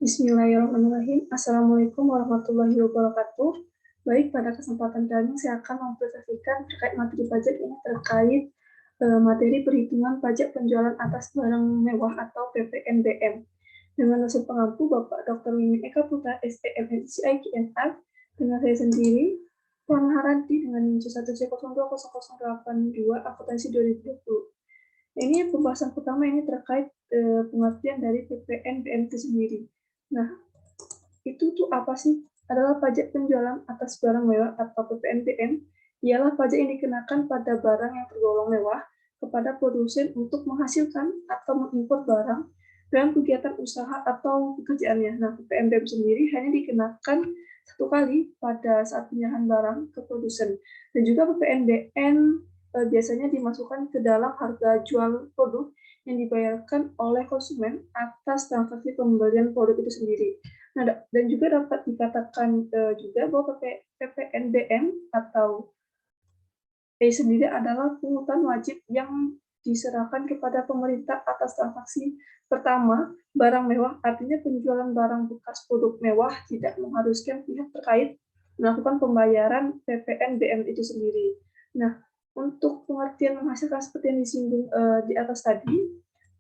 Bismillahirrahmanirrahim. Assalamualaikum warahmatullahi wabarakatuh. Baik, pada kesempatan kali ini saya akan mempresentasikan terkait materi pajak ini terkait materi perhitungan pajak penjualan atas barang mewah atau PPNBM. Dengan dosen pengampu Bapak Dr. Wimin Eka Putra, STM, SCI, GNR, dengan saya sendiri, Puan Haranti dengan NIM 1C020082 akuntansi 2020. Ini pembahasan pertama ini terkait pengertian dari PPNBM itu sendiri. Nah, itu tuh apa sih? Adalah pajak penjualan atas barang mewah atau PPNBM, ialah pajak yang dikenakan pada barang yang tergolong mewah kepada produsen untuk menghasilkan atau mengimpor barang dalam kegiatan usaha atau pekerjaannya. Nah, PPNBM sendiri hanya dikenakan satu kali pada saat penyerahan barang ke produsen. Dan juga PPNBM biasanya dimasukkan ke dalam harga jual produk yang dibayarkan oleh konsumen atas transaksi pembelian produk itu sendiri. Nah, dan juga dapat dikatakan juga bahwa PPNBM atau P sendiri adalah pungutan wajib yang diserahkan kepada pemerintah atas transaksi pertama barang mewah, artinya penjualan barang bekas produk mewah tidak mengharuskan pihak terkait melakukan pembayaran PPNBM itu sendiri. Nah, untuk pengertian menghasilkan seperti yang disinggung di atas tadi,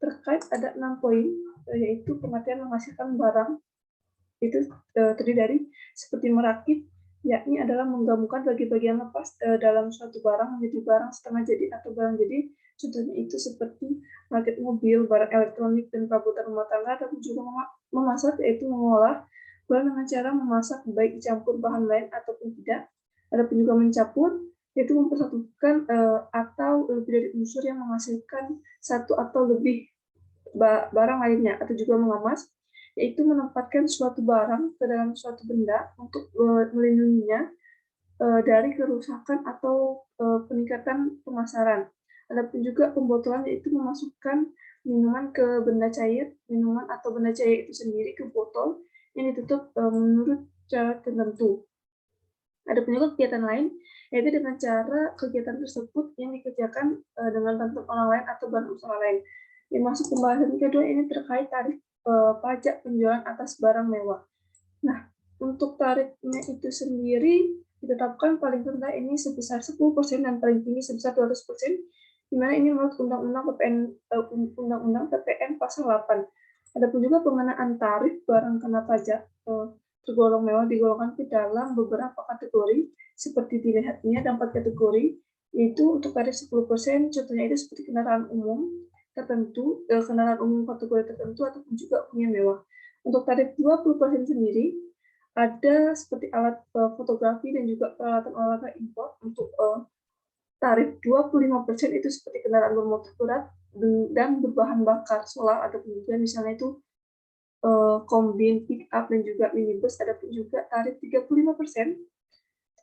terkait ada 6 poin, yaitu pengertian menghasilkan barang itu terdiri dari seperti merakit, yakni adalah menggabungkan bagian-bagian lepas dalam suatu barang menjadi barang setengah jadi atau barang jadi. Contohnya itu seperti merakit mobil, barang elektronik, dan perabotan rumah tangga, tapi juga memasak, yaitu mengolah barang dengan cara memasak baik dicampur bahan lain ataupun tidak. Ada pun juga mencampur, yaitu mempersatukan atau lebih dari unsur yang menghasilkan satu atau lebih barang lainnya, atau juga mengemas, yaitu menempatkan suatu barang ke dalam suatu benda untuk melindunginya dari kerusakan atau peningkatan pemasaran. Adapun juga pembotolan, yaitu memasukkan minuman ke benda cair, minuman atau benda cair itu sendiri ke botol yang ditutup menurut cara tertentu. Adapun juga kegiatan lain, yaitu dengan cara kegiatan tersebut yang dikerjakan dengan bantuan orang lain atau bahan usaha lain. Yang masuk pembahasan kedua ini terkait tarif pajak penjualan atas barang mewah. Nah, untuk tarifnya itu sendiri ditetapkan paling rendah ini sebesar 10% dan paling tinggi sebesar 200%, di mana ini menurut Undang-Undang PPN Pasal 8. Adapun juga pengenaan tarif barang kena pajak tergolong mewah digolongkan ke dalam beberapa kategori seperti dilihatnya ada 4 kategori, yaitu untuk tarif 10%, contohnya itu seperti kendaraan umum tertentu, kendaraan umum kategori tertentu ataupun juga punya mewah. Untuk tarif 20% sendiri ada seperti alat fotografi dan juga peralatan olahraga impor. Untuk tarif 25% itu seperti kendaraan bermotor berat dan berbahan bakar solar, ataupun juga misalnya itu kombin, pick up, dan juga minibus. Ada pun juga tarif 35%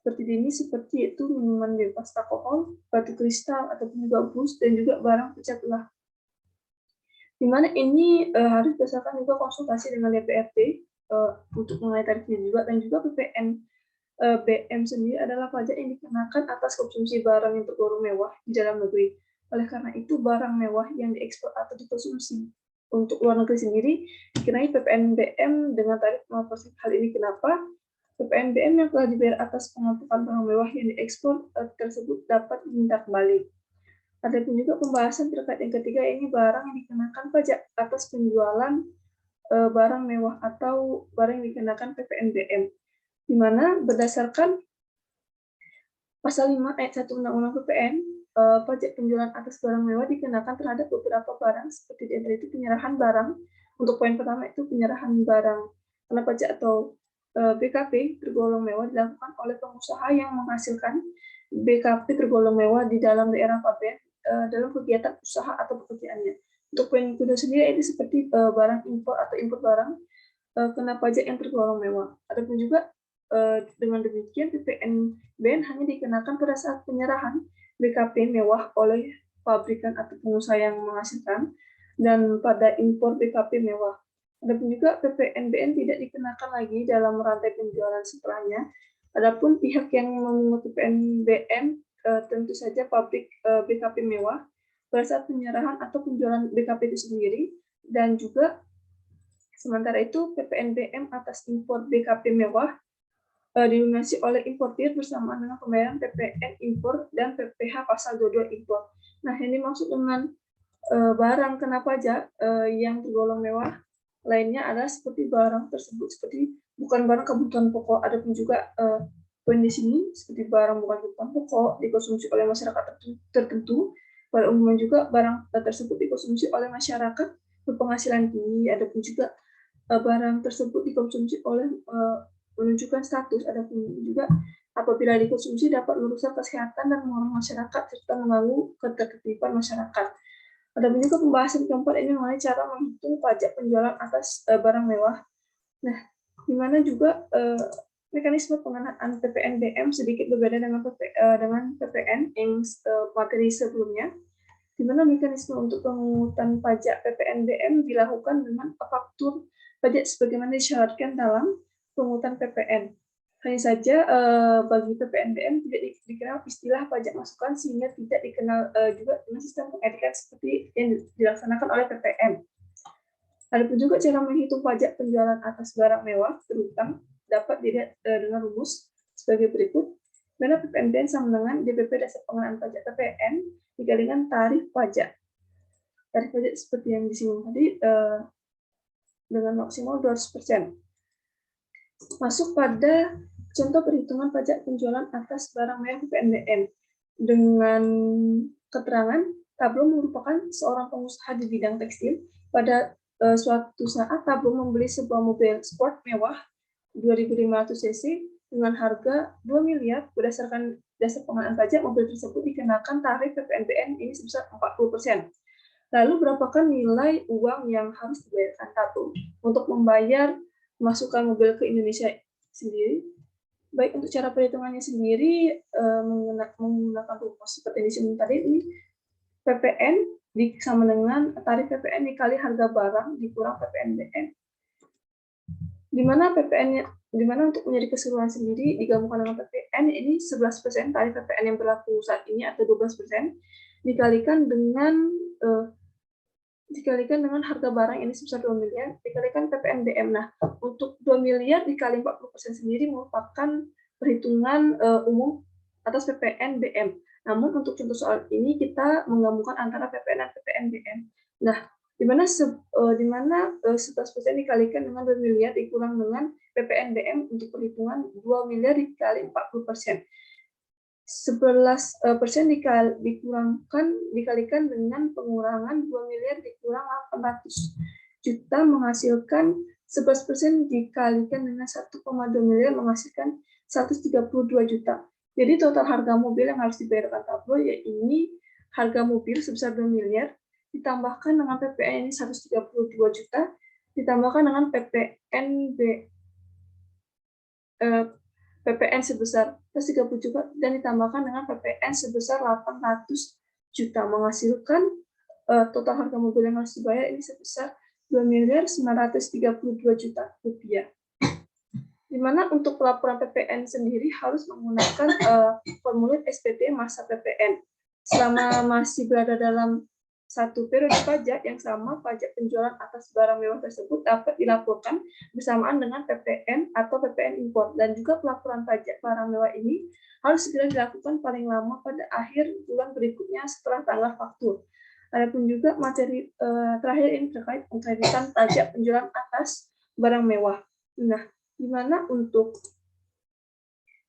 seperti ini, seperti itu minuman bebas alkohol, batu kristal, ataupun juga bus, dan juga barang pecah belah. Di mana ini harus berdasarkan juga konsultasi dengan DPRD untuk mengenai tarifnya juga. Dan juga PPNBM sendiri adalah pajak yang dikenakan atas konsumsi barang yang tergolong mewah di dalam negeri. Oleh karena itu, barang mewah yang diekspor atau dikonsumsi untuk luar negeri sendiri dikenai PPNBM dengan tarif 0%. Hal ini kenapa? PPNBM yang telah dibayar atas pengumpulan barang mewah yang diekspor tersebut dapat diminta kembali. Ada pun juga pembahasan terkait yang ketiga, ini barang yang dikenakan pajak atas penjualan barang mewah atau barang yang dikenakan PPNBM, di mana berdasarkan Pasal 5 ayat 1 Undang-Undang PPN, pajak penjualan atas barang mewah dikenakan terhadap beberapa barang, seperti di antara itu penyerahan barang. Untuk poin pertama itu penyerahan barang kena pajak atau BKP tergolong mewah dilakukan oleh pengusaha yang menghasilkan BKP tergolong mewah di dalam daerah Pabean dalam kegiatan usaha atau pekerjaannya. Untuk poin kedua sendiri itu seperti barang impor atau impor barang kena pajak yang tergolong mewah. Adapun juga dengan demikian PPNBM hanya dikenakan pada saat penyerahan BKP mewah oleh pabrikan atau pengusaha yang menghasilkan, dan pada impor BKP mewah. Adapun juga PPNBM tidak dikenakan lagi dalam rantai penjualan setelahnya. Adapun pihak yang memungut PPNBM tentu saja pabrik BKP mewah pada saat penyerahan atau penjualan BKP itu sendiri, dan juga Sementara itu, PPNBM atas impor BKP mewah dilunasi oleh importir bersamaan dengan pembayaran PPN impor dan PPh pasal 22 impor. Nah, ini maksud dengan barang kena pajak yang tergolong mewah lainnya adalah seperti barang tersebut seperti bukan barang kebutuhan pokok, ada pun juga poin di sini seperti barang bukan kebutuhan pokok dikonsumsi oleh masyarakat tertentu. Pada umumnya juga barang tersebut dikonsumsi oleh masyarakat berpenghasilan tinggi, ada pun juga barang tersebut dikonsumsi oleh menunjukkan status, ada pun juga apabila dikonsumsi dapat merusak kesehatan dan mengurangi masyarakat serta mengganggu ketertiban masyarakat. Ada juga pembahasan keempat ini mengenai cara menghitung pajak penjualan atas barang mewah. Nah, di mana juga mekanisme pengenaan PPNBM sedikit berbeda dengan PPN yang materi sebelumnya, di mana mekanisme untuk pemungutan pajak PPNBM dilakukan dengan faktur pajak sebagaimana disyaratkan dalam pemungutan PPN. Hanya saja bagi PPNBM tidak dikenal istilah pajak masukan sehingga tidak dikenal juga dengan sistem pengedikan seperti yang dilaksanakan oleh PPN. Adapun juga cara menghitung pajak penjualan atas barang mewah berhutang dapat dilihat dengan rumus sebagai berikut. Mana PPNBM sama dengan DPP dasar pengenaan pajak PPN dikalikan tarif pajak. Tarif pajak seperti yang disinggung tadi dengan maksimal 200%. Masuk pada contoh perhitungan pajak penjualan atas barang mewah PPNBM dengan keterangan Tablo merupakan seorang pengusaha di bidang tekstil. Pada suatu saat Tablo membeli sebuah mobil sport mewah 2.500 cc dengan harga 2 miliar. Berdasarkan dasar pengenaan pajak, mobil tersebut dikenakan tarif PPNBM ini sebesar 40%. Lalu berapakah nilai uang yang harus dibayarkan Tablo untuk membayar masukkan mobil ke Indonesia sendiri? Baik, untuk cara perhitungannya sendiri menggunakan rumus seperti yang disebut tadi, ini PPN sama dengan tarif PPN dikali harga barang dikurang PPNBM. Di mana untuk menjadi keseluruhan sendiri digabungkan dengan PPN ini 11% tarif PPN yang berlaku saat ini atau 12% dikalikan dengan harga barang ini sebesar 2 miliar, dikalikan PPNBM. Nah, untuk 2 miliar dikali 40% sendiri merupakan perhitungan umum atas PPNBM. Namun, untuk contoh soal ini, kita menggabungkan antara PPN dan PPNBM. Nah, di mana 11% dikalikan dengan 2 miliar dikurang dengan PPNBM untuk perhitungan 2 miliar dikali 40%. 11% dikalikan dengan pengurangan 2 miliar dikurang 800 juta menghasilkan 11% dikalikan dengan 1,2 miliar menghasilkan 132 juta. Jadi total harga mobil yang harus dibayarkan Tablo yaitu harga mobil sebesar 2 miliar ditambahkan dengan PPN ini 132 juta ditambahkan dengan PPN sebesar 130 juta dan ditambahkan dengan PPN sebesar 800 juta menghasilkan total harga mobil yang harus dibayar ini sebesar 2 miliar 932 juta rupiah. Di mana untuk pelaporan PPN sendiri harus menggunakan formulir SPT masa PPN. Selama masih berada dalam satu periode pajak yang sama, pajak penjualan atas barang mewah tersebut dapat dilaporkan bersamaan dengan PPN atau PPN impor. Dan juga pelaporan pajak barang mewah ini harus segera dilakukan paling lama pada akhir bulan berikutnya setelah tanggal faktur. Adapun juga materi terakhir ini terkait pengkreditan pajak penjualan atas barang mewah. Nah, di mana untuk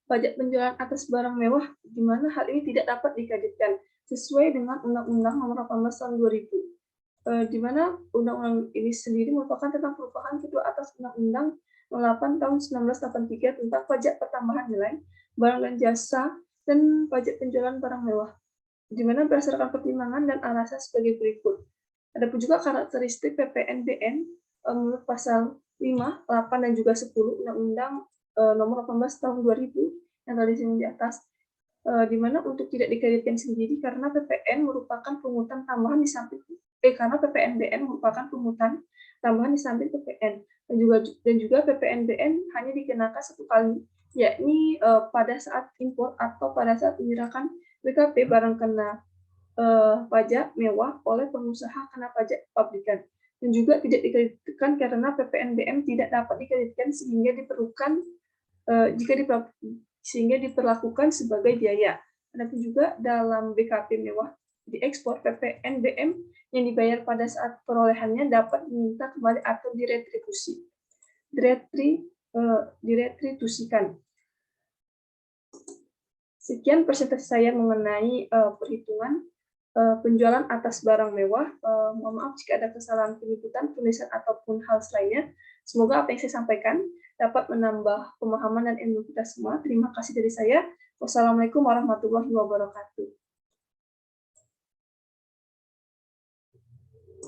pajak penjualan atas barang mewah, di mana hal ini tidak dapat dikreditkan sesuai dengan Undang-Undang Nomor 18 Tahun 2000, di mana undang-undang ini sendiri merupakan tentang perubahan kedua atas Undang-Undang 8 Tahun 1983 tentang pajak pertambahan nilai barang dan jasa dan pajak penjualan barang mewah, di mana berdasarkan pertimbangan dan alasan sebagai berikut. Adapun juga karakteristik PPNBM menurut pasal 5, 8 dan juga 10 Undang-Undang Nomor 18 Tahun 2000 yang tadi di atas. Di mana untuk tidak dikreditkan sendiri karena PPN merupakan pungutan tambahan di samping karena PPNBM merupakan pungutan tambahan di samping PPN dan juga PPNBM hanya dikenakan satu kali, yakni pada saat impor atau pada saat menyerahkan BKP barang kena pajak mewah oleh pengusaha kena pajak pabrikan. dan juga tidak dikreditkan karena PPNBM tidak dapat dikreditkan sehingga diperlukan sehingga diperlakukan sebagai biaya. Adapun juga dalam BKP mewah diekspor, PPNBM yang dibayar pada saat perolehannya dapat diminta kembali atau diretribusikan. Sekian presentasi saya mengenai perhitungan penjualan atas barang mewah. Mohon maaf jika ada kesalahan penyebutan, tulisan, ataupun hal lainnya. Semoga apa yang saya sampaikan dapat menambah pemahaman dan ilmu kita semua. Terima kasih dari saya. Wassalamualaikum warahmatullahi wabarakatuh.